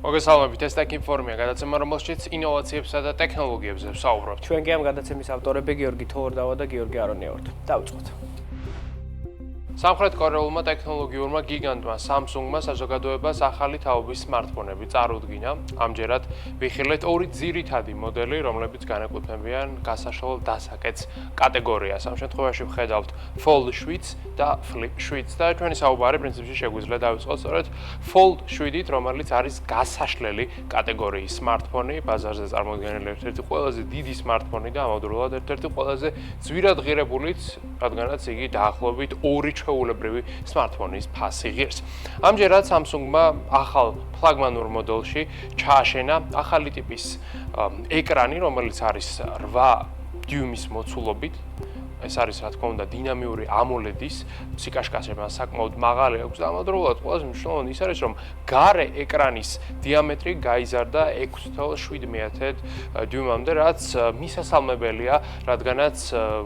მოგესალმებით, ეს Tech Inform-ია, გადაცემა, რომელშიც ინოვაციებსა და ტექნოლოგიებზე ვსაუბრობთ. ჩვენ კი ამ გადაცემის ავტორები გიორგი თოვორდავა და გიორგი არონია ვართ. დავიწყოთ. სამხრეთ კორეულმა ტექნოლოგიურმა გიგანტმა Samsung-მა საზოგადოებას ახალი თაობის smartphone-ები წარუდგინა. ამჯერად ვიხილეთ ორი ძირითადი მოდელი, რომლებიც განეკუთვნებიან გასაშლელ დასაკეთს კატეგორიას. ამ შემთხვევაში ვხედავთ Fold 7 და Flip 7 და ჩვენი საუბარი პრინციპში შეგვიძლია დავიწყოთ სწორედ Fold 7-ით, რომელიც არის გასაშლელი კატეგორიის smartphone, ბაზარზე წარმოდგენილი ერთ-ერთი ყველაზე დიდი smartphone და ამავდროულად ერთ-ერთი ყველაზე ძვირადღირებულიც, რადგანაც იგი დაახლოებით 2 ჩვეულებრივი smartphone-ის ფასი ღირს. ამჯერად Samsung-მა ახალ ფლაგმანურ მოდელში ჩააშენა ახალი ტიპის ეკრანი, რომელიც არის 8 დიუმის მოცულობით. ეს არის, რა თქმა უნდა, დინამიური AMOLED-ის სიკაშკაშება საკმაოდ მაღალი აქვს და ამავდროულად ყველაზე მნიშვნელოვანი ის არის, რომ გარე ეკრანის დიამეტრი გაიზარდა 6.7 დიუმამდე, რაც მისასალმებელია, რადგანაც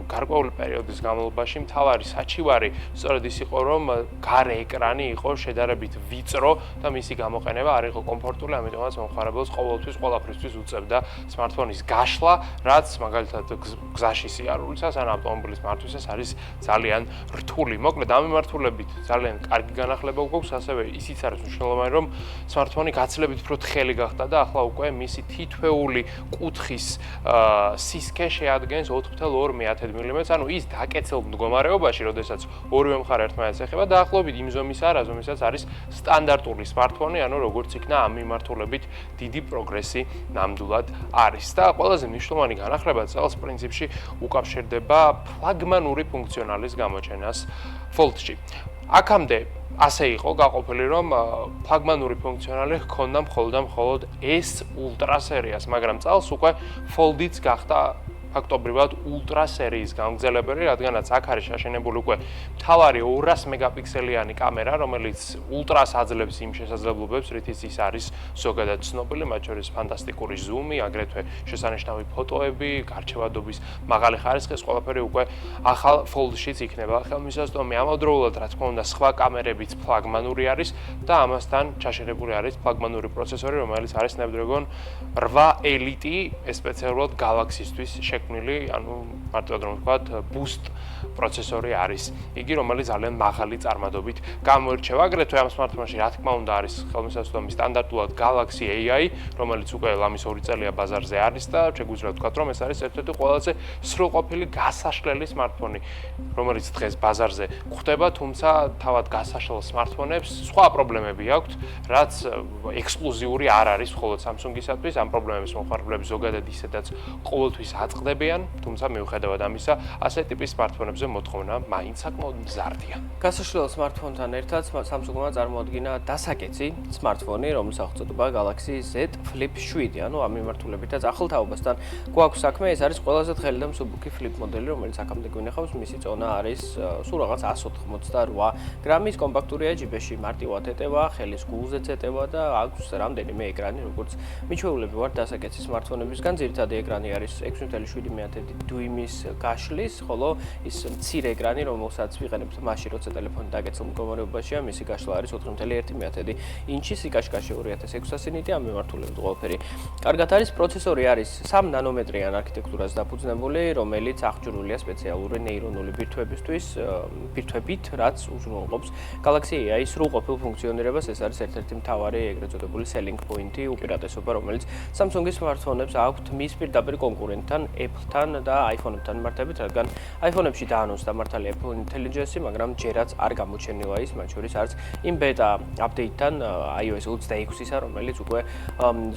გარკვეული პერიოდის განმავლობაში მთავარი საჩივარი სწორედ ის იყო, რომ გარე ეკრანი იყო შედარებით ვიწრო და მისი გამოყენება არ იყო კომფორტული, ამიტომაც მომხმარებელს ყოველთვის ყველაფრისთვის უწევდა smartphone-ის გაშლა, რაც მაგალითად გზაში სიარულისას ან ავტომობილის მართვისას არის ძალიან რთული. მოკლედ, ამ მიმართულებით ძალიან კარგი განახლება გვაქვს, ასევე ისიც არის მნიშვნელოვანი, რომ smartphone-ი გაცილებით უფრო თხელი გახდა და ახლა უკვე მისი თითოეული კუთხის სისქე შეადგენს 4.2 მმ-ს, ანუ ის დაკეცილ მდგომარეობაში, როდესაც ორივე მხარე ერთმანეთს ეხება, დაახლოებით იმ ზომისაა, რა ზომისაც არის სტანდარტული smartphone-ი, ანუ როგორც იქნა ამ მიმართულებით დიდი პროგრესი ნამდვილად არის. და ყველაზე მნიშვნელოვანი განახლება წელს პრინციპში უკავშირდება ფლაგმანური ფუნქციონალის გამოჩენას Fold-ში. აქამდე ასე იყო გაყოფილი, რომ ფლაგმანური ფუნქციონალი ჰქონდა მხოლოდ S Ultra სერიას, მაგრამ წელს უკვე Fold-იც გახდა ფაქტობრივად Ultra სერიის გამგზელებელი, რადგანაც აქ არის შაშენებული უკვე მთავარი 200 მეგაპიქსელიანი კამერა, რომელიც Ultra-ს აძლევს იმ შესაძლებლობებს, რითიც ის არის ზოგადად ცნობილი, მათ შორის ფანტასტიკური ზუმი, აგრეთვე შესანიშნავი ფოტოები, გარჩევადობის მაღალი ხარისხი, ეს ყველაფერი უკვე ახალ Fold-შიც იქნება ხელმისაწვდომი. ამავდროულად, რა თქმა უნდა, სხვა კამერებიც ფლაგმანური არის და ამასთან ჩაშენებული არის ფლაგმანური პროცესორი, რომელიც არის Snapdragon 8 Elite, სპეციალურად Galaxy-ისთვის შექმნილი, ანუ მარტივად რომ ვთქვათ, Boost პროცესორი არის. იგი, რომელიც ძალიან მაღალი წარმადობით გამოირჩევა. აგრეთვე ამ smartphone-ში, რა თქმა უნდა, არის ხელმისაწვდომი სტანდარტულად Galaxy AI, რომელიც უკვე ლამის 2 წელია ბაზარზე არის და შეგვიძლია ვთქვათ, რომ ეს არის ერთ-ერთი ყველაზე სრულყოფილი გასაშლელი smartphone, რომელიც დღეს ბაზარზე გვხვდება, თუმცა თავად გასაშლელ smartphone-ებს სხვა პრობლემები აქვთ, რაც ექსკლუზიური არ არის მხოლოდ Samsung-ისათვის. ამ პრობლემებს მომხმარებლები ზოგადად ისედაც ყოველთვის აწყდებიან, თუმცა მიუხედავად ამისა, ასე ტიპის smartphone-ებზე მოთხოვნა მაინც საკმაოდ მზარდია. გასაშლელ smartphone-თან ერთად Samsung-მა წარმოადგინა დასაკეცი smartphone-ი, რომელსაც სახელწოდება Galaxy Z Flip 7, ანუ ამ მიმართულებითაც ახალ თაობასთან გვაქვს საქმე. ეს არის ყველაზე თხელი და მსუბუქი Flip მოდელი, რომელიც აქამდე გვინახავს. მისი წონა არის სულ რაღაც 188 გრამის, კომპაქტურია ჯიბეში, მარტივად ეტევა, ხელის გულზეც ეტევა და აქვს რამდენიმე ეკრანი, როგორც მიჩვეულები ვართ დასაკეცი smartphone-ებისგან. ძირითადი ეკრანი არის 6.7 დიუმის გაშლის, ხოლო ის მცირე ეკრანი, რომელსაც ვიყენებთ მაშინ, როცა ტელეფონი დაკეცილ მდგომარეობაშია, მისი გაშლა არის 4.1 ინჩი, სიკაშკაშე 2600 ნიტი, ამ მიმართულებით ყველაფერი. კარგად არის, პროცესორი არის 3 ნანომეტრიან არქიტექტურას დაფუძნებული, რომელიც აღჭურვილია სპეციალური ნეირონული ბირთვებით, რაც უზრუნველყოფს Galaxy AI-ის სრულყოფილ ფუნქციონირებას. ეს არის ერთ-ერთი მთავარი ეგრეთ წოდებული selling point-ი, უპირატესობა, რომელიც Samsung-ის smartphone-ებს აქვთ მის პირდაპირ კონკურენტთან, Apple-თან და iPhone-ებთან მიმართებით, რადგან iPhone-ებში დაანონს დამართალი Apple Intelligence-ი, მაგრამ ჯერაც არ გამოჩენილა ის, მათ შორის არც იმ beta update-თან iOS 26-ისა, რომელიც უკვე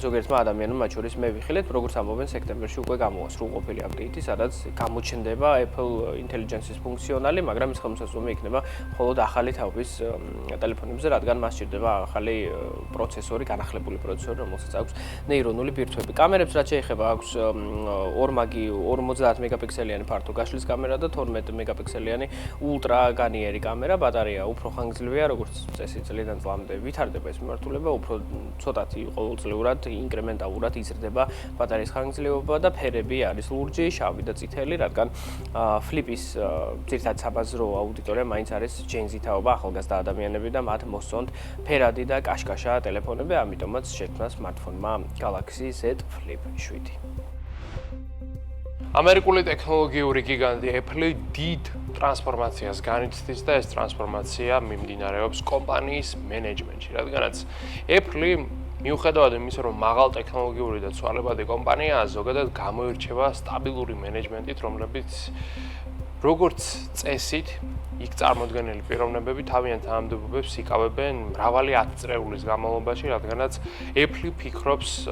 ზოგიერთმა ადამიანმა, მათ შორის მე ვიხილეთ, როგორც ამბობენ, სექტემბერში უკვე გამოვა სრულყოფილი update-ი, სადაც გამოჩნდება Apple Intelligence-ის ფუნქციონალი, მაგრამ ის ხელმისაწვდომი იქნება მხოლოდ ახალი თაობის ტელეფონებზე, რადგან მას სჭირდება ახალი პროცესორი, განახლებული პროცესორი, რომელსაც აქვს ნეირონული ბირთვები. კამერებს რაც შეეხება, აქვს 2 მაგი ერთი 50 მეგაპიქსელიანი ფართო გაშლის კამერა და 12 მეგაპიქსელიანი ულტრა განიერი კამერა, ბატარეა უფრო ხანგრძლივია, როგორც წესი წლიდან წლამდე ვითარდება ეს მიმართულება, უფრო ცოტათი ყოველწლიურად ინკრემენტალურად იზრდება ბატარეის ხანგრძლივობა და ფერები არის ლურჯი, შავი და წითელი, რადგან ფლიპის ძირითადად საბაზრო აუდიტორია მაინც არის Gen Z თაობა, ახალგაზრდა ადამიანები და მათ მოსწონთ ფერადი და კაშკაშა ტელეფონები, ამიტომაც შექმნა smartphone-მა Galaxy Z Flip 7. ამერიკული ტექნოლოგიური გიგანტი Apple დიდ ტრანსფორმაციას განიცდის და ეს ტრანსფორმაცია მიმდინარეობს კომპანიის მენეჯმენტში, რადგანაც Apple მიუხედავად იმისა, რომ მაღალ ტექნოლოგიური და ცვალებადი კომპანიაა, ზოგადად გამოირჩევა სტაბილური მენეჯმენტით, რომლებიც როგორც წესით იქ წარმოდგენილი პიროვნებები თავიანთ თანამდებობებს იკავებენ მრავალი 10 წლეულის განმავლობაში, რადგანაც Apple ფიქრობს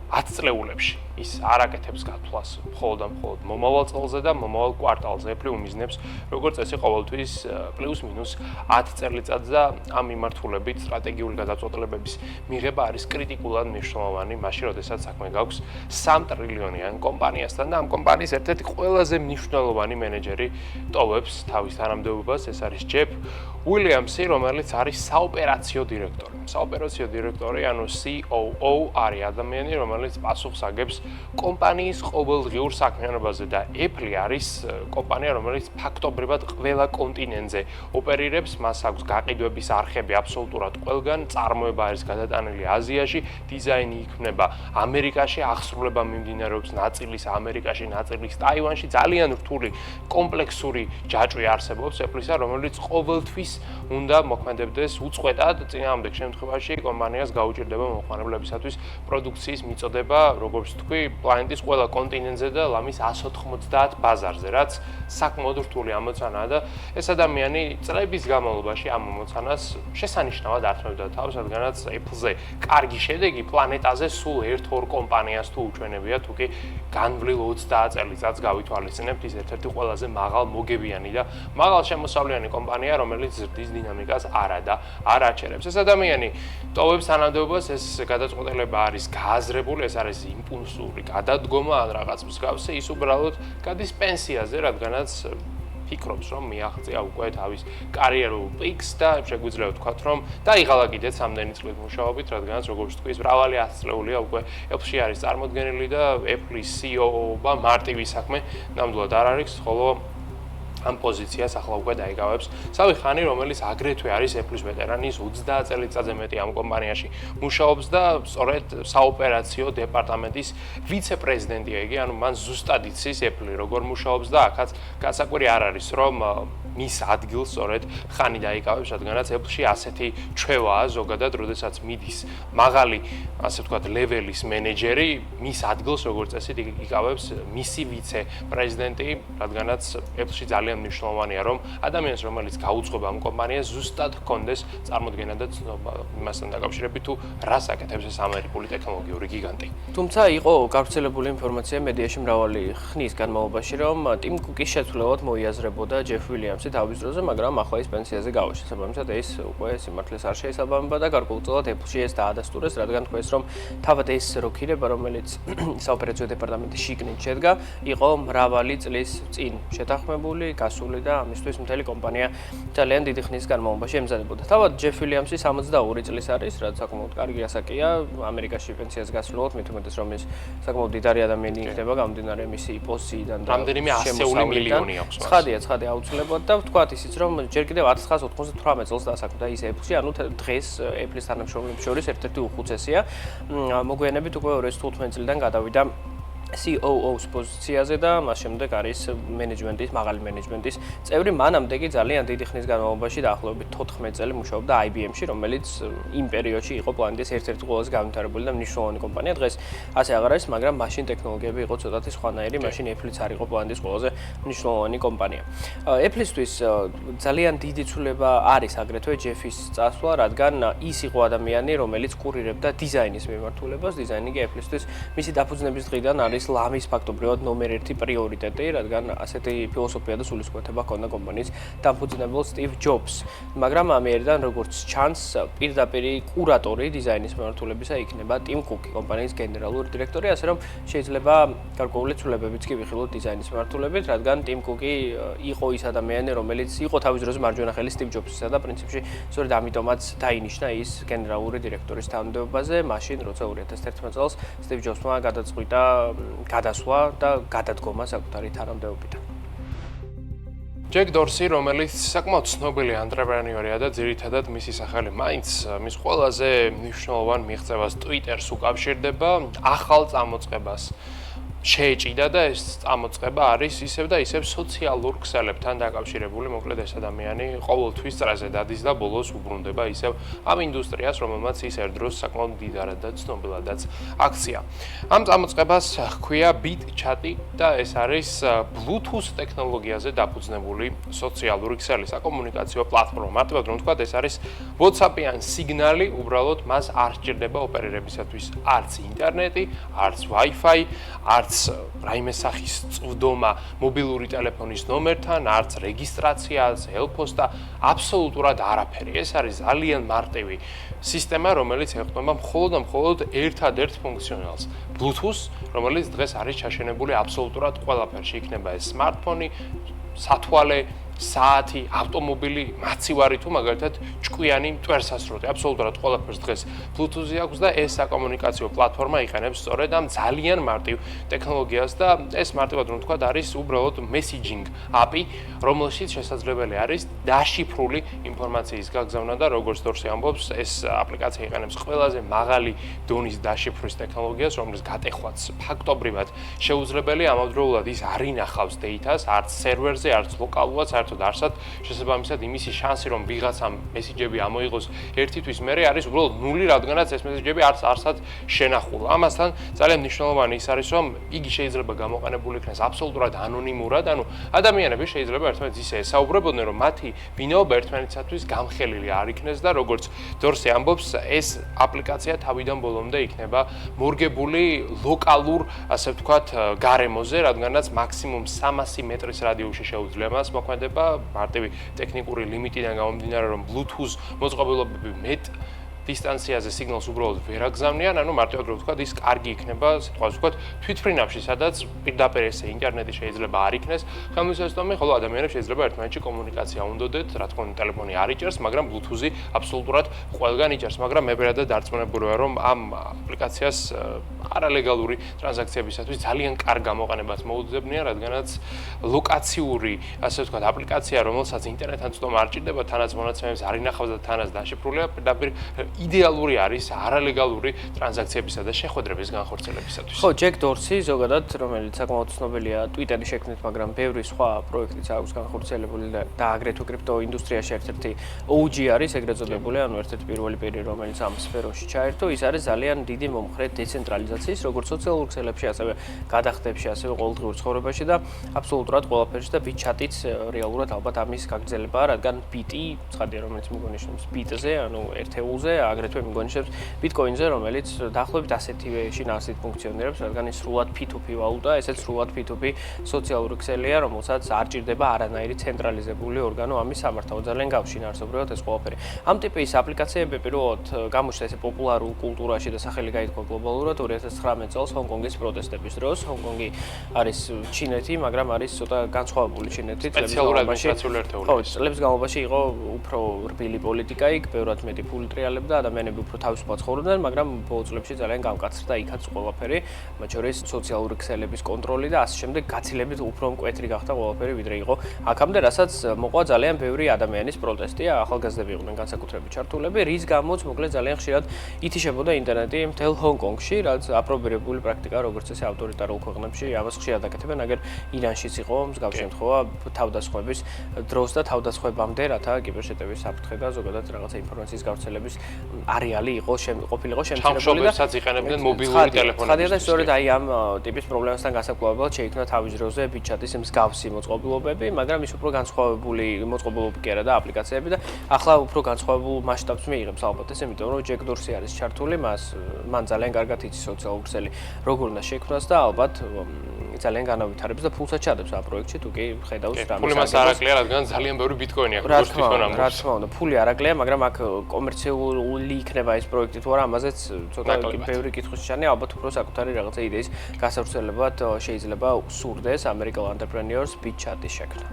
10 წლეულებში. ის არ აკეთებს გათვლას მხოლოდ და მხოლოდ მომავალ წელზე და მომავალ კვარტალზე. Apple უმიზნებს როგორც წესი ყოველთვის პლუს-მინუს 10 წელიწადს და ამ მიმართულებით სტრატეგიული გადაწყვეტილებების მიღება არის კრიტიკულად მნიშვნელოვანი, მაშინ როდესაც საქმე გაქვს 3 ტრილიონიან კომპანიასთან და ამ კომპანიის ერთ-ერთი ყველაზე მნიშვნელოვანი მენეჯერი ტოვებს თავის თანამდებობას, ეს არის Jeff Williams-ი, რომელიც არის საოპერაციო დირექტორი. საოპერაციო დირექტორი, ანუ COO არის ადამიანი, რომელიც პასუხს აგებს კომპანიის ყოველდღიურ საქმიანობაზე და Apple არის კომპანია, რომელიც ფაქტობრივად ყველა კონტინენტზე ოპერირებს, მას აქვს გაყიდვების არხები აბსოლუტურად ყველგან, წარმოება არის გადატანილი აზიაში, დიზაინი იქმნება ამერიკაში, აღსრულება მიმდინარეობს ნაწილის ამერიკაში, ნაწილის ტაივანში, ძალიან რთული კომპლექსური ჯაჭვი არსებობს Apple-ისა, რომელიც ყოველთვის უნდა მოქმედებდეს უწყვეტად, წინააღმდეგ შემთხვევაში კომპანიას გაუჭირდება მომხმარებლებისათვის პროდუქციის მიწოდება, როგორც თქვი, პლანეტის ყველა კონტინენტზე და ლამის 190 ბაზარზე, რაც საკმაოდ რთული ამოცანაა და ეს ადამიანი წლების განმავლობაში ამ ამოცანას შესანიშნავად ართმევდა თავს, რადგანაც Apple-ზე კარგი შედეგი პლანეტაზე სულ 1-2 კომპანიას თუ უჩვენებია, თუ კი განვლილ 30 წელიწადს გავითვალისწინებთ, ის ერთ-ერთი ყველაზე მაღალ მოგებიანი და მაღალ შემოსავლიანი კომპანია, რომელიც ზრდის დინამიკას არ აჩერებს. ეს ადამიანი ტოვებს თანამდებობას, ეს გადაწყვეტილება არის გააზრებული, ეს არის იმპულსური გადადგომა ან რაღაც მსგავსი, ის უბრალოდ გადის პენსიაზე, რადგანაც ფიქრობს, რომ მიაღწია უკვე თავის კარიერულ პიკს და შეგვიძლია ვთქვათ, რომ დაიღალა კიდეც ამდენი წლით მუშაობით, რადგანაც როგორც თქვი, მრავალი 10 წლეულია უკვე Apple-ში არის წარმოდგენილი და Apple-ის CEO-ობა მარტივი საქმე ნამდვილად არ არის, ხოლო ამ პოზიციას ახლა უკვე დაიკავებს სავი ხანი, რომელიც აგრეთვე არის Apple-ის ვეტერანი, 30 წელიწადზე მეტი ამ კომპანიაში მუშაობს და სწორედ საოპერაციო დეპარტამენტის ვიცე-პრეზიდენტია იგი, ანუ მან ზუსტად იცის Apple როგორ მუშაობს და აქაც გასაკვირი არ არის, რომ მის ადგილს სწორედ ხანი დაიკავებს, რადგანაც Apple-ში ასეთი ჩვევაა ზოგადად, როდესაც მიდის მაღალი, ასე ვთქვათ, ლეველის მენეჯერი, მის ადგილს როგორც წესი იკავებს მისი ვიცე-პრეზიდენტი, რადგანაც Apple-ში ძალიან მნიშვნელოვანია, რომ ადამიანს, რომელიც გაუძღვება ამ კომპანიას, ზუსტად ჰქონდეს წარმოდგენა და ცნობა იმასთან დაკავშირებით, თუ რას აკეთებს ეს ამერიკული ტექნოლოგიური გიგანტი. თუმცა იყო გავრცელებული ინფორმაცია მედიაში მრავალი ხნის განმავლობაში, რომ Tim Cook-ის შეცვლილად მოიაზრებოდა Jeff Williams-ი თავის დროზე, მაგრამ ახლა ის პენსიაზე გავა. შესაბამისად, ეს უკვე სიმართლეს არ შეესაბამება და გარკვეულწილად Apple-ში ეს დაადასტურეს, რადგან თქვენს, რომ თავად ეს როქირება, რომელიც საოპერაციო დეპარტამენტის შიგნით შედგა, იყო მრავალი წლის წინ შეთანხმებული, გასული და ამისთვის მთელი კომპანია ძალიან დიდი ხნის განმავლობაში ემზადებოდა. თავად Jeff Williams-ი 62 წლის არის, რაც საკმაოდ კარგი ასაკია ამერიკაში პენსიაზე გასვლელად, მით უმეტეს რომ ის საკმაოდ დიდარი ადამიანი იქნება, გამომდინარე მისი პოზიციიდან და რამდენიმე ასეული მილიონი აქვს მას. ცხადია აუცილებლად და ვთქვათ ისიც, რომ ჯერ კიდევ 1998 წელს დასაქმდა ის Apple-ში, ანუ დღეს Apple-ის თანამშრომლებს შორის ერთ-ერთი უხუცესია. მოგვიანებით უკვე 2015 წლიდან გადავიდა COO-ს პოზიციაზე და მას შემდეგ არის მენეჯმენტის, მაღალი მენეჯმენტის წევრი. მანამდე კი ძალიან დიდი ხნის განმავლობაში დაახლოებით 14 წელი მუშაობდა IBM-ში, რომელიც იმ პერიოდში იყო პლანეტის ერთ-ერთი ყველაზე განვითარებული და მნიშვნელოვანი კომპანია. დღეს ასე აღარ არის, მაგრამ მაშინ ტექნოლოგიები იყო ცოტათი სხვანაირი, მაშინ Apple-იც არ იყო პლანეტის ყველაზე მნიშვნელოვანი კომპანია. Apple-ისთვის ძალიან დიდი ცვლილება არის აგრეთვე Jeff-ის წასვლა, რადგან ის იყო ადამიანი, რომელიც კურირებდა დიზაინის მიმართულებას. დიზაინი კი Apple-ისთვის მისი დაფუძნების დღიდან არის არის ლამის ფაქტობრივად ნომერ 1 პრიორიტეტი, რადგან ასეთი ფილოსოფია და სულისკვეთება ჰქონდა კომპანიის დამფუძნებელ სტივ ჯობს. მაგრამ ამიერიდან როგორც ჩანს, პირდაპირ კურატორი დიზაინის მიმართულებისა იქნება ტიმ კუკი, კომპანიის გენერალური დირექტორი, ასე რომ შეიძლება გარკვეული ცვლილებებიც კი ვიხილოთ დიზაინის მიმართულებით, რადგან ტიმ კუკი იყო ის ადამიანი, რომელიც იყო თავის დროზე მარჯვენა ხელი სტივ ჯობსისა და პრინციპში სწორედ ამიტომაც დაინიშნა ის გენერალური დირექტორის თანამდებობაზე, მაშინ როცა 2011 წელს სტივ ჯობსმა გადაწყვიტა გადასვლა და გადადგომა საკუთარი თანამდებობიდან. ჯეკ დორსი, რომელიც საკმაოდ ცნობილი ანტრეპრენიორია და ძირითადად მისი სახელი მაინც მის ყველაზე მნიშვნელოვან მიღწევას Twitter-ს უკავშირდება, ახალ წამოწყებას შეეჭიდა და ეს წამოწყება არის ისევ და ისევ სოციალურ ქსელებთან დაკავშირებული, მოკლედ ეს ადამიანი ყოველთვის წრეზე დადის და ბოლოს უბრუნდება ისევ ამ ინდუსტრიას, რომელმაც ის ერთ დროს საკმაოდ მდიდარად და ცნობილადაც აქცია. ამ წამოწყებას ჰქვია BitChat და ეს არის Bluetooth ტექნოლოგიაზე დაფუძნებული სოციალური ქსელი, საკომუნიკაციო პლატფორმა. მარტივად რომ ვთქვათ, ეს არის WhatsApp-იან სიგნალი, უბრალოდ მას არ სჭირდება ოპერირებისათვის არც ინტერნეტი, არც Wi-Fi, არც რაიმე სახის წვდომა მობილური ტელეფონის ნომერთან, არც რეგისტრაცია, არც ელფოსტა, აბსოლუტურად არაფერი. ეს არის ძალიან მარტივი სისტემა, რომელიც ეყრდნობა მხოლოდ ერთადერთ ფუნქციონალს. Bluetooth, რომელიც დღეს არის ჩაშენებული აბსოლუტურად ყველაფერში, იქნება ეს smartphone, სათვალე, საათი, ავტომობილი, მაცივარი თუ მაგალითად ჭკვიანი მტვერსასროთი, აბსოლუტურად ყველაფერს დღეს Bluetooth-ი აქვს და ეს საკომუნიკაციო პლატფორმა იყენებს სწორედ ამ ძალიან მარტივ ტექნოლოგიას და ეს მარტივად რომ ვთქვათ არის უბრალოდ messaging API, რომელშიც შესაძლებელი არის დაშიფრული ინფორმაციის გაგზავნა და როგორც დორსი ამბობს, ეს აპლიკაცია იყენებს ყველაზე მაღალი დონის დაშიფვრის ტექნოლოგიას, რომლის გატეხვაც ფაქტობრივად შეუძლებელია, ამავდროულად ის არ ინახავს data-ს, არც სერვერზე, არც ლოკალურად, არსად შესაბამისად იმისი შანსი რომ ვიღაცამ მესიჯები ამოიღოს ერთი თვის მერე არის უბრალოდ ნული, რადგანაც ეს მესიჯები არც არსად შენახულა. ამასთან ძალიან მნიშვნელოვანი ის არის რომ იგი შეიძლება გამოყენებული იქნას აბსოლუტურად ანონიმურად, ანუ ადამიანები შეიძლება ერთმანეთს ისე ესაუბრებოდნენ რომ მათი ვინაობა ერთმანეთისათვის გამხელილი არ იქნეს და როგორც დორსი ამბობს, ეს აპლიკაცია თავიდან ბოლომდე იქნება მორგებული ლოკალურ, ასე ვთქვათ, გარემოზე, რადგანაც მაქსიმუმ 300 მეტრის რადიუსში შეუძლია მას მოქმედება მარტივი ტექნიკური ლიმიტიდან გამომდინარე, რომ Bluetooth მოწყობილობები მეტ დისტანციაზე სიგნალს უბრალოდ ვერ აგზავნიან, ანუ მარტივად რომ ვთქვათ, ის კარგი იქნება, სიტყვაზე ვთქვათ, თვითფრინავში, სადაც პირდაპირ ესე ინტერნეტი შეიძლება არ იქნეს ხელმისაწვდომი, ხოლო ადამიანებს შეიძლება ერთმანეთში კომუნიკაცია უნდოდეთ, რა თქმა უნდა, ტელეფონი არ იჭერს, მაგრამ Bluetooth-ი აბსოლუტურად ყველგან იჭერს, მაგრამ მე ვერადად დარწმუნებულია, რომ ამ აპლიკაციას არალეგალური ტრანზაქციებისათვის ძალიან კარგ გამოყენებას მოუძებნია, რადგანაც ლოკაციური, ასე ვთქვათ, აპლიკაცია, რომელსაც ინტერნეტთან წვდომა არ ჭირდება, თანაც მონაცემებს არ ინახავს და თანაც დაშიფრულია, პირდაპირ იდეალური არის არალეგალური ტრანზაქციებისა და შეხვედრების განხორციელებისათვის. ხო, ჯეკ დორსი ზოგადად, რომელიც საკმაოდ ცნობილია Twitter-ის შექმნით, მაგრამ ბევრი სხვა პროექტიც აქვს განხორციელებული და აგრეთვე კრიპტო ინდუსტრიაში ერთ-ერთი OG არის, ეგრეთ წოდებული, ანუ ერთ-ერთი პირველი პირი, რომელიც ამ სფეროში ჩაერთო, ის არის ძალიან დიდი მომხრე დეცენტრალიზაციის, როგორც სოციალურ ქსელებში, ასევე გადახდებში, ასევე ყოველდღიურ ცხოვრებაში და აბსოლუტურად ყველაფერში და BitChat-იც რეალურად ალბათ ამის გაგრძელებაა, რადგან Bit-ი, ცხადია, რომელიც მიგონიშნებს Bit-ზე, ანუ ერთეულზე, აგრეთვე მიგონიშნებს Bitcoin-ზე, რომელიც დაახლოებით ასეთივე შინაარსით ფუნქციონირებს, რადგან ის სრულად P2P ვალუტაა, ესეც სრულად P2P სოციალური ქსელია, რომელსაც არ ჭირდება არანაირი ცენტრალიზებული ორგანო ამის სამართავად. ძალიან გავშინაარსობრივად ეს ყველაფერი. ამ ტიპის აპლიკაციები პირველად გამოჩნდა ესე პოპულარულ კულტურაში და სახელი გაითქვა გლობალურად 2019 წელს ჰონკონგის პროტესტების დროს. ჰონკონგი არის ჩინეთი, მაგრამ არის ცოტა განსხვავებული ჩინეთი. წლების განმავლობაში იყო უფრო რბილი პოლიტიკა იქ, ბევრად მეტი ფული ტრიალებდა, ადამიანები უფრო თავისუფლად ცხოვრობდნენ, მაგრამ ბოლო წლებში ძალიან გამკაცრდა იქაც ყველაფერი, მათ შორის სოციალური ქსელების კონტროლი და ასე შემდეგ გაცილებით უფრო მკვეთრი გახდა ყველაფერი, ვიდრე იყო აქამდე, რასაც მოყვა ძალიან ბევრი ადამიანის პროტესტი, ახალგაზრდები იყვნენ განსაკუთრებით ჩართულები, რის გამოც მოკლედ ძალიან ხშირად ითიშებოდა ინტერნეტი მთელ ჰონკონგში, რაც აპრობირებული პრაქტიკა, როგორც ესე ავტორიტარულ ქვეყნებში ამას ხშირად აკეთებენ, აგერ ირანშიც იყო მსგავსი შემთხვევა თავდასხმების დროს და თავდასხმებამდე, რათა კიბერშეტევის საფრთხე და ზოგადად რაღაცა ინფორმაციის გავრცელების არეალი იყო ყოფილიყო შემცირებული და ჩამხშობებსაც იყენებდნენ მობილური ტელეფონებისთვის. და სწორედ აი ამ ტიპის პრობლემასთან განსაკუთრებულად შეიქმნა თავის დროზე ბიჩატის მსგავსი მოწყობილობები, მაგრამ ის უფრო განსხვავებული მოწყობილობები კი არა და აპლიკაციები და ახლა უფრო განსხვავებულ მასშტაბს მიიღებს ალბათ ეს, იმიტომ რომ ჯეკ დორსი არის ჩართული, მან ძალიან კარგად იცის სოციალური ქსელი როგორ უნდა შექმნას და ალბათ ძალიან განავითარებს და ფულსაც ჩადებს ამ პროექტში, თუ კი ხედავს რამეს. ფული მას არ აკლია, რადგან ძალიან ბევრი ბიტკოინი აქვს როგორც თვითონ ამბობს. რა თქმა უნდა, ფული არ აკლია, მაგრამ აქ კომერციული იქნება ეს პროექტი თუ არა, ამაზეც ცოტა ბევრი კითხვის ნიშანია, ალბათ უფრო საკუთარი რაღაცა იდეის გასავრცელებად შეიძლება სურდეს ამერიკელ ანტრეპრენიორს BitChat-ის შექმნა.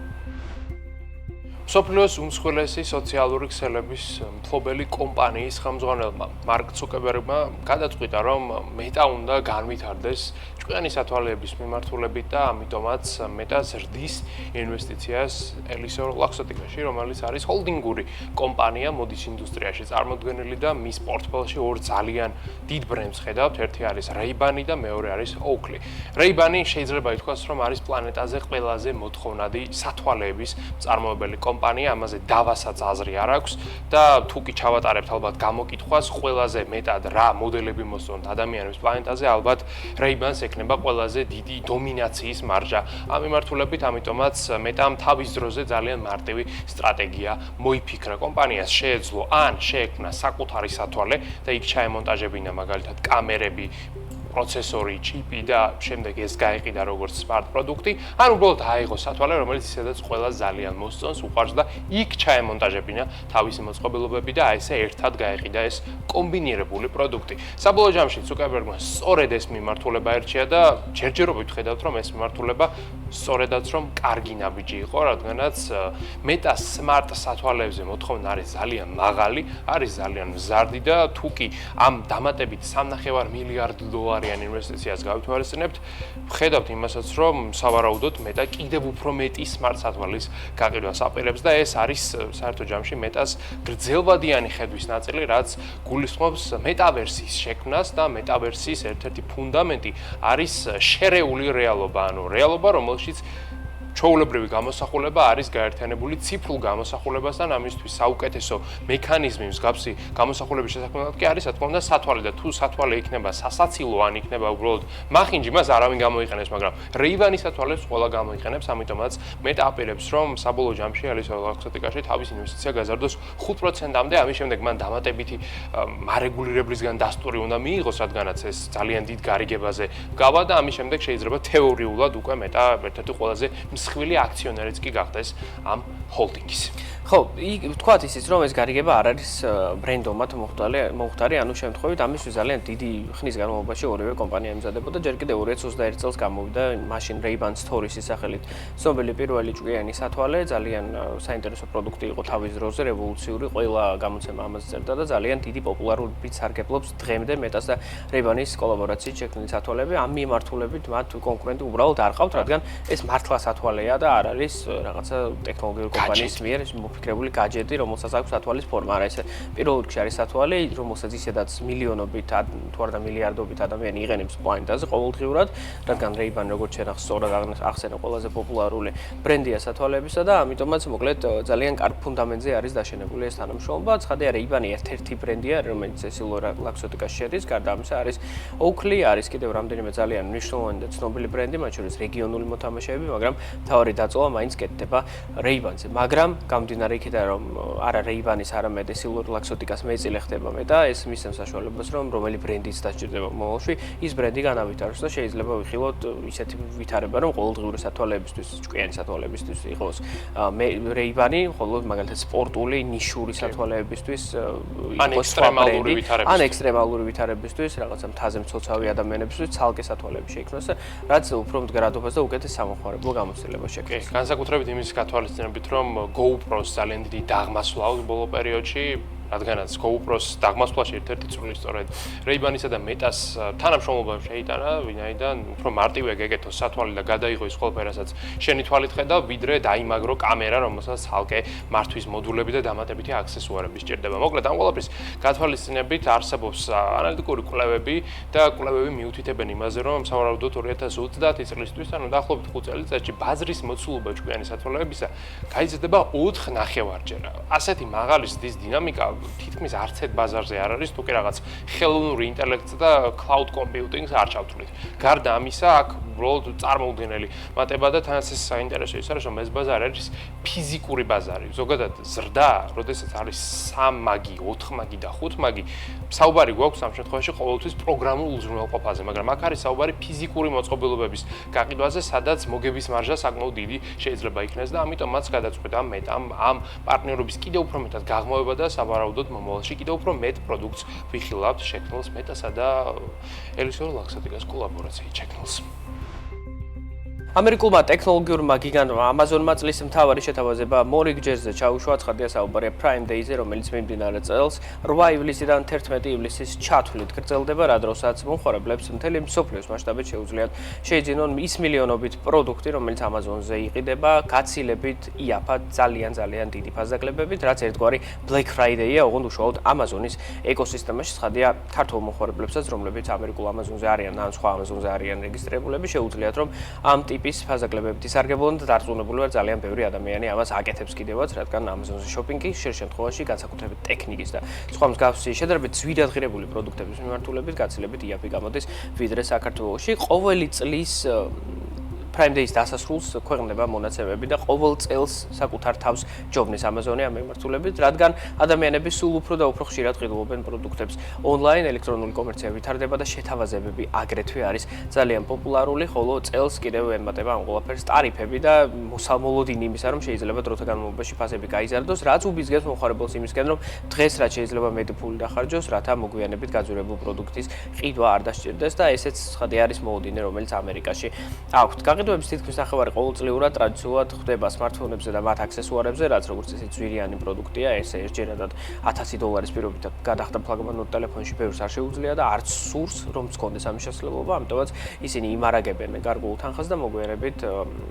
მსოფლიოს უმსხვილესი სოციალური ქსელების მფლობელი კომპანიის ხელმძღვანელმა მარკ ცუკერბერგმა გადაწყვიტა, რომ მეტა უნდა განვითარდეს ჭკვიანი სათვალეების მიმართულებით და ამიტომაც მეტა ზრდის ინვესტიციას ელისორ ლაქსოტიკაში, რომელიც არის ჰოლდინგური კომპანია მოდის ინდუსტრიაში წარმოდგენილი და მის პორტფელში ორ ძალიან დიდ ბრენდს ხედავთ, ერთი არის Ray-Ban და მეორე არის Oakley. Ray-Ban შეიძლება ითქვას, რომ არის პლანეტაზე ყველაზე მოთხოვნადი სათვალეების მწარმოებელი კომპანია, ამაზე დავასაც აზრი არ აქვს და თუ კი ჩავატარებთ ალბათ გამოკითხვას, ყველაზე მეტად რა მოდელები მოსწონთ ადამიანებს პლანეტაზე, ალბათ Ray-Ban-ს ექნება ყველაზე დიდი დომინაციის მარჟა. ამ მიმართულებით, ამიტომაც მეტამ თავის დროზე ძალიან მარტივი სტრატეგია მოიფიქრა კომპანიას, შეეძლო ან შეექმნა საკუთარი სათვალე და იქ ჩაემონტაჟებინა მაგალითად კამერები, პროცესორი, ჩიპი და შემდეგ ეს გაიყიდა როგორც smart პროდუქტი, ან უბრალოდ აიღო სათვალე, რომელიც ისედაც ყველა ძალიან მოსწონს, უყვარს და იქ ჩაემონტაჟებინა თავისი მოწყობილობები და აი ესე ერთად გაიყიდა ეს კომბინირებული პროდუქტი. საბოლოო ჯამში ცუკერბერგმა სწორედ ეს მიმართულება ერჩია და ჯერჯერობით ხედავთ, რომ ეს მიმართულება სწორედაც რომ კარგი ნაბიჯი იყო, რადგანაც მეტა smart სათვალეებზე მოთხოვნა არის ძალიან მაღალი, არის ძალიან მზარდი და თუ კი ამ დამატებით 3.5 მილიარდ დოლარიან ინვესტიციას გავითვალისწინებთ, ვხედავთ იმასაც, რომ სავარაუდოდ მეტა კიდევ უფრო მეტი smart სათვალის გაყიდვას აპირებს და ეს არის საერთო ჯამში მეტას გრძელვადიანი ხედვის ნაწილი, რაც გულისხმობს მეტავერსის შექმნას და მეტავერსის ერთ-ერთი ფუნდამენტი არის შერეული რეალობა, ანუ რეალობა, რომელშიც ჩვეულებრივი გამოსახულება არის გაერთიანებული ციფრულ გამოსახულებასთან, ამისთვის საუკეთესო მექანიზმი მსგავსი გამოსახულების შესაქმნელად კი არის, რა თქმა უნდა, სათვალე და თუ სათვალე იქნება სასაცილო ან იქნება უბრალოდ მახინჯი, მას არავინ გამოიყენებს, მაგრამ Ray-Ban-ის სათვალებს ყველა გამოიყენებს, ამიტომაც მეტ აპირებს, რომ საბოლოო ჯამში ელისორ ლაქსოტიკაში თავის ინვესტიცია გაზარდოს 5%-მდე, ამის შემდეგ მან დამატებითი მარეგულირებლისგან დასტური უნდა მიიღოს, რადგანაც ეს ძალიან დიდ გარიგებაზე გავა და ამის შემდეგ შეიძლება თეორიულად უკვე მეტა ერთ-ერთი ყველაზე მსხვილი აქციონერიც კი გახდეს ამ ჰოლდინგის. ხო, ვთქვათ ისიც, რომ ეს გარიგება არ არის ბრენდომად მოხდარი, ანუ შემთხვევით ამისთვის ძალიან დიდი ხნის განმავლობაში ორივე კომპანია იმზადებოდა, ჯერ კიდევ 2021 წელს გამოვიდა მაშინ Ray-Ban Stories-ის სახელით ცნობილი პირველი ჭკვიანი სათვალე, ძალიან საინტერესო პროდუქტი იყო თავის დროზე, რევოლუციური, ყველა გამოცემა ამაზე წერდა და ძალიან დიდი პოპულარობით სარგებლობს დღემდე მეტას და Ray-Ban-ის კოლაბორაციით შექმნილი სათვალეები, ამ მიმართულებით მათ კონკურენტი უბრალოდ არ ყავთ, რადგან ეს მართლა სათვალეა და არ არის რაღაცა ტექნოლოგიური კომპანიის მიერ მოფიქრებული გაჯეტი, რომელსაც აქვს სათვალის ფორმა. არა, ეს პირველ რიგში არის სათვალე, რომელსაც ისედაც მილიონობით თუ არა და მილიარდობით ადამიანი იყენებს პლანეტაზე ყოველდღიურად, რადგან Ray-Ban როგორც შენახს სწორად ახსენა ყველაზე პოპულარული ბრენდია სათვალეებისა და ამიტომაც მოკლედ ძალიან კარგ ფუნდამენტზე არის დაშენებული ეს თანამშრომლობა. ცხადია, Ray-Ban-ი ერთ-ერთი ბრენდია, რომელიც ელისორ ლაქსოტიკაში შედის, გარდა ამისა არის Oakley, არის კიდევ რამდენიმე ძალიან მნიშვნელოვანი და ცნობილი ბრენდი, მათ შორის რეგიონული მოთამაშეები, მაგრამ მთავარი დაწოლა მაინც კეთდება Ray-Ban-ზე. მაგრამ გამდინარე იქიდან, რომ არა Ray-Ban-ის, არამედ ელისორ ლაქსოტიკას მეწილე ხდება მე და ეს მისცემს საშუალებას, რომ რომელი ბრენდიც დასჭირდება მომავალში, ის ბრენდი განავითაროს და შეიძლება ვიხილოთ ისეთი ვითარება, რომ ყოველდღიური სათვალეებისთვის, ჭკვიანი სათვალეებისთვის იყოს Ray-Ban-ი, ხოლო მაგალითად სპორტული, ნიშური სათვალეებისთვის იყოს ან ექსტრემალური ვითარებისთვის, რაღაცა მთაზე მცოცავი ადამიანებისთვის ცალკე სათვალეები შეიქმნას, რაც უფრო მდგრადობას და უკეთეს სამოხმარებლო გამოცდილებას შექმნის. განსაკუთრებით იმის გათვალისწინებით, რომ GoPro-ს ძალიან დიდი დაღმასვლა აქვს ბოლო პერიოდში, რადგანაც GoPro-ს დაღმასვლაში ერთ-ერთი წვლილი სწორედ Ray-Ban-ისა და მეტას თანამშრომლობამ შეიტანა, ვინაიდან უფრო მარტივია გეკეთოს სათვალე და გადაიღო ის ყველაფერი, რასაც შენი თვალით ხედავ, ვიდრე დაიმაგრო კამერა, რომელსაც ცალკე მართვის მოდულები და დამატებითი აქსესუარები სჭირდება. მოკლედ, ამ ყველაფრის გათვალისწინებით არსებობს ანალიტიკური კვლევები და კვლევები მიუთითებენ იმაზე, რომ სავარაუდოდ 2030 წლისთვის, ანუ დაახლოებით 5 წელიწადში ბაზრის მოცულობა ჭკვიანი სათვალეებისა გაიზრდება 4.5-ჯერ. ასეთი მაღალი ზრდის დინამიკა თითქმის არც ერთ ბაზარზე არ არის, თუ კი რაღაც ხელოვნური ინტელექტს და cloud computing-ს არ ჩავთვლით. გარდა ამისა, აქ უბრალოდ წარმოუდგენელი მატება და თანაც ეს საინტერესო ის არის, რომ ეს ბაზარი არის ფიზიკური ბაზარი. ზოგადად ზრდა, როდესაც არის 3 მაგი, 4 მაგი და 5 მაგი, საუბარი გვაქვს ამ შემთხვევაში ყოველთვის პროგრამულ უზრუნველყოფაზე, მაგრამ აქ არის საუბარი ფიზიკური მოწყობილობების გაყიდვაზე, სადაც მოგების მარჟა საკმაოდ დიდი შეიძლება იქნეს და ამიტომაც გადაწყვეტა მეტამ ამ პარტნიორობის კიდევ უფრო მეტად გაღმოვება და სავარაუდოდ მომავალში კიდევ უფრო მეტ პროდუქტს ვიხილავთ შექმნილს მეტასა და ელისეორ ლაქსატიკას კოლაბორაციით შექმნილს. ამერიკულმა ტექნოლოგიურმა გიგანტმა Amazon-მა წლის მთავარი შეთავაზება მორიგჯერზე ჩაუშვა, ცხადია საუბარია Prime Day-ზე, რომელიც მიმდინარე წელს 8 ივლისიდან 11 ივლისის ჩათვლით გრძელდება, რა დროსაც მომხმარებლებს მთელი მსოფლიოს მასშტაბით შეუძლიათ შეიძინონ ის მილიონობით პროდუქტი, რომელიც Amazon-ზე იყიდება, გაცილებით იაფად ძალიან დიდი ფასდაკლებებით, რაც ერთგვარი Black Friday-ია, ოღონდ უშუალოდ Amazon-ის ეკოსისტემაში, ცხადია ქართულ მომხმარებლებსაც, რომლებიც ამერიკულ Amazon-ზე არიან ან სხვა Amazon-ზე არიან რეგისტრირებულები, შეუძლიათ რომ ამ ტიპის ფასდაკლებებით ისარგებლონ და დარწმუნებული ვარ ძალიან ბევრი ადამიანი ამას აკეთებს კიდევაც, რადგან Amazon-ზე შოპინგი ხშირ შემთხვევაში განსაკუთრებით ტექნიკის და სხვა მსგავსი შედარებით ძვირადღირებული პროდუქტების მიმართულებით გაცილებით იაფი გამოდის ვიდრე საქართველოში. ყოველი წლის Prime Day-ის დასასრულს ქვეყნდება მონაცემები და ყოველ წელს საკუთარ თავს ჯობნის Amazon-ი ამ მიმართულებით, რადგან ადამიანები სულ უფრო და უფრო ხშირად ყიდულობენ პროდუქტებს ონლაინ, ელექტრონული კომერცია ვითარდება და შეთავაზებები აგრეთვე არის ძალიან პოპულარული, ხოლო წელს კიდევ ემატება ამ ყველაფერს ტარიფები და მოსალმოლოდინი იმისა, რომ შეიძლება დროთა განმავლობაში ფასები გაიზარდოს, რაც უბიძგებს მომხმარებელს იმისკენ, რომ დღეს რაც შეიძლება მეტი ფული დახარჯოს, რათა მოგვიანებით გაძვირებულ პროდუქტის ყიდვა არ დასჭირდეს და ესეც ცხადი არის მოლოდინი, რომელიც ამერიკაში აქვთ. გაყიდვების თითქმის ნახევარი ყოველწლიურად ტრადიციულად ხდება smartphone-ებზე და მათ აქსესუარებზე, რაც როგორც წესი ძვირიანი პროდუქტია, ესე ერთჯერადად $1000 პირობით გადახდა ფლაგმანურ ტელეფონში ბევრს არ შეუძლია და არც სურს, რომ გქონდეს ამის შესაძლებლობა, ამიტომაც ისინი იმარაგებენ გარკვეულ თანხას და მოგვიანებით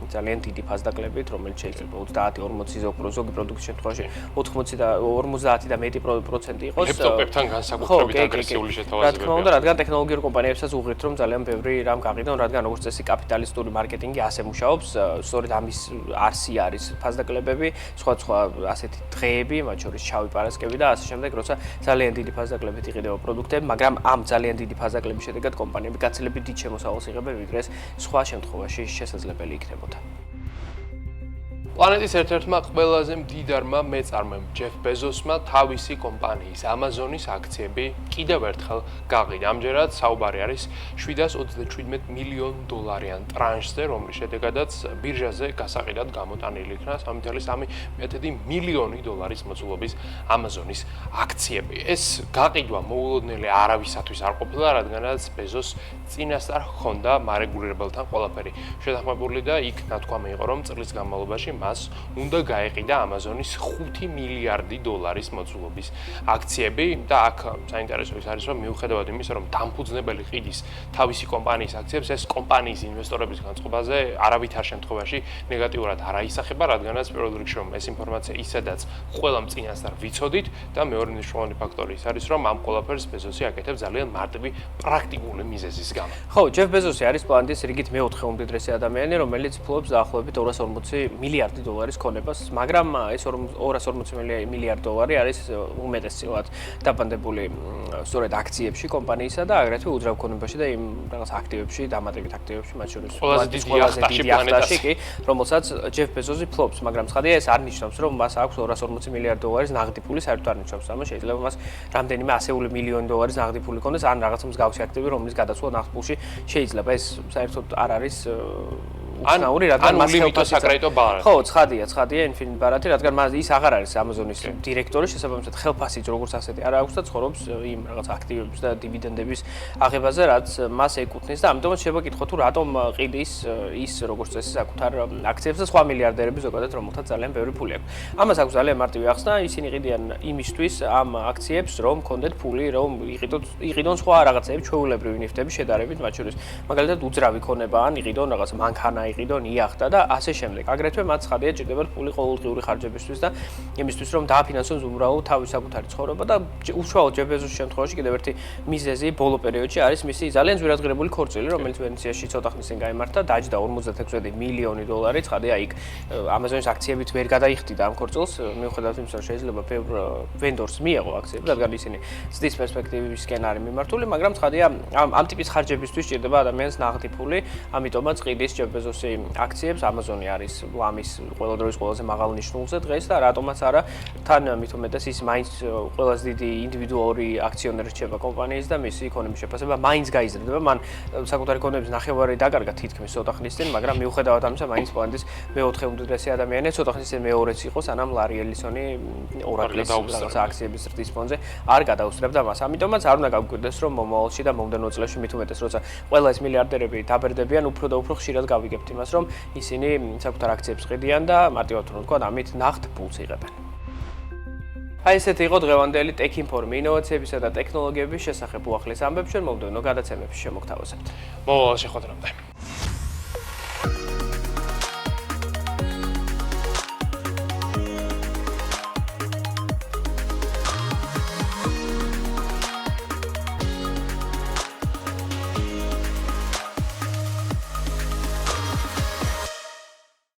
ძალიან დიდი ფასდაკლებით, რომელიც შეიძლება 30-40 ზოგი პროდუქტის შემთხვევაში 80 და 50 და მეტი პროცენტი იყოს. ლეპტოპებთან განსაკუთრებით აგრესიული შეთავაზებები. რა თქმა უნდა, რადგან ტექნოლოგიურ კომპანიებსაც უღირთ, რომ ძალიან ბევრი რამ გაყიდონ, რადგან როგორც წესი კაპიტალისტური მარკეტინგი ასე მუშაობს, სწორედ ამის არსი არის ფასდაკლებები, სხვა ასეთი დღეები, მათ შორის შავი პარასკევი და ასე შემდეგ, როცა ძალიან დიდი ფასდაკლებით იყიდება პროდუქტები, მაგრამ ამ ძალიან დიდი ფასდაკლების შედეგად კომპანიები გაცილებით დიდ შემოსავალს იღებენ, ვიდრე სხვა შემთხვევაში შესაძლებელი იქნებოდა. პლანეტის ერთ-ერთმა ყველაზე მდიდარმა მეწარმემ ჯეფ ბეზოსმა თავისი კომპანიის Amazon-ის აქციები კიდევ ერთხელ გაყიდა. ამჯერად საუბარი არის $727 მილიონ ტრანშზე, რომლის შედეგადაც ბირჟაზე გასაყიდად გამოტანილი იქნა 3.3 მილიონი დოლარის მოწულობის Amazon-ის აქციები. ეს გაყიდვა მოულოდნელი არავისათვის არ ყოფილა, რადგანაც ბეზოს წინასწარ ჰქონდა მარეგულირებელთან ყველაფერი შეთანხმებული და იქ ნათქვამი იყო, რომ წლის განმავლობაში მას უნდა გაეყიდა Amazon-ის $5 მილიარდი მოწულობის აქციები და აქ საინტერესო ის არის, რომ მიუხედავად იმისა, რომ დამფუძნებელი ყიდის თავისი კომპანიის აქციებს, ეს კომპანიის ინვესტორების განწყობაზე არავითარ შემთხვევაში ნეგატიურად არ აისახება, რადგანაც პირველ რიგში რომ ეს ინფორმაცია ისედაც ყველამ წინასწარ ვიცოდით და მეორე მნიშვნელოვანი ფაქტორი ის არის, რომ ამ ყველაფერს ბეზოსი აკეთებს ძალიან მარტივი პრაქტიკული მიზეზის გამო. ხო, ჯეფ ბეზოსი არის პლანეტის რიგით მეოთხე უმდიდრესი ადამიანი, რომელიც ფლობს დაახლოებით $240 მილიარდი ქონებას, მაგრამ ეს $240 მილიარდი არის უმეტესწილად დაბანდებული სწორედ აქციებში კომპანიისა და აგრეთვე უძრავ ქონებაში და იმ რაღაც აქტივებში, დამატებით აქტივებში, მათ შორის ყველაზე დიდი ახტაში კი, რომელსაც ჯეფ ბეზოსი ფლობს, მაგრამ ცხადია ეს არ ნიშნავს, რომ მას აქვს $240 მილიარდი ნაღდი ფული, საერთოდ არ ნიშნავს ამას, შეიძლება მას რამდენიმე ასეული მილიონი დოლარის ნაღდი ფული ქონდეს, ან რაღაც მსგავსი აქტივი, romlis გადაცვლა ნაღდ ფულში შეიძლება ეს საერთოდ არ არის უცნაური, რადგან მას ლიმიტოს საკრედიტო ბალანსი. ხო, ცხადია ინფინიტ ბარათი, რადგან მას ის აღარ არის Amazon-ის დირექტორი, შესაბამისად ხელფასიც როგორც ასეთი არ აქვს და ცხოვრობს იმ რაღაც აქტივების და დივიდენდების აღებაზე, რაც მას ეკუთვნის და ამიტომაც შეიძლება კითხო თუ რატომ ყიდის ის როგორც წესი საკუთარ აქციებს და სხვა მილიარდერები ზოგადად, რომელთაც ძალიან ბევრი ფული აქვს. ამას აქვს ძალიან მარტივი ახსნა, ისინი ყიდიან იმისთვის ამ აქციებს, რომ კონდეთ ფული, რომ იყიდონ სხვა რაღაცეები, ჩვეულებრივი ნივთები შედარებით, მათ შორის მაგალითად უძრავი ქონება ან იყიდონ რაღაც მანქანა აიყიდონ, იახტა და ასე შემდეგ. აგრეთვე მათ ცხადია ჭირდებათ ფული ყოველდღიური ხარჯებისთვის და იმისთვის რომ დააფინანსონ უბრალოდ თავის საკუთარი ცხოვრება და უშუალოდ ჯეფ ბეზოსის შემთხვევაში კიდევ ერთი მიზეზი ბოლო პერიოდში არის მისი ძალიან ძვირადღირებული ქორწილი, რომელიც ვენეციაში ცოტა ხნის წინ გაიმართა, დაჯდა 56 მილიონი დოლარი, ცხადია იქ Amazon-ის აქციებით ვერ გადაიხდიდა ამ ქორწილს, მიუხედავად იმისა, რომ შეიძლება ბევრ ვენდორს მიეღო აქციები, რადგან ისინი ცდის პერსპექტივისკენ არის მიმართული, მაგრამ ცხადია ამ ტიპის ხარჯებისთვის ჭირდება ადამიანს ნაღდი ფული, ამიტომაც ყიდის ჯეფ ბეზოსი აქციებს, Amazon-ი არის ლამის ყველა დროის ყველაზე მაღალ ნიშნულზე დღეს და რატომაც არა, თან მით უმეტეს ის მაინც ყველაზე დიდი ინდივიდუალური აქციონერი რჩება კომპანიის და მისი ეკონომიკის შეფასება მაინც გაიზრდება, მან საკუთარი ეკონომიკის ნახევარი დაკარგა თითქმის ცოტა ხნის წინ, მაგრამ მიუხედავად ამისა, მაინც პლანეტის მეოთხე უმდიდრესი ადამიანია, ცოტა ხნის წინ მეორეც იყო, სანამ ლარი ელისონი ორაკლის რაღაცა აქციების ზრდის ფონზე არ გადაუსწრებდა მას. ამიტომაც არ უნდა გავგვირდეს, რომ მომავალში და მომდევნო წლებში მით უმეტეს, როცა ყველა ეს მილიარდერები დაბერდებიან, უფრო და უფრო ხშირად გავიგებთ იმას, რომ ისინი საკუთარ აქციებს ყიდიან და მარტივად რომ ვთქვა, ამით ნახდ ფულს იღებენ. აი ესეთი იყო დღევანდელი Tech Inform ინოვაციებისა და ტექნოლოგიების შესახებ უახლის ამბებს, ჩვენ მომდევნო გადაცემებში შემოგთავაზებთ. მომავალ შეხვედრამდე.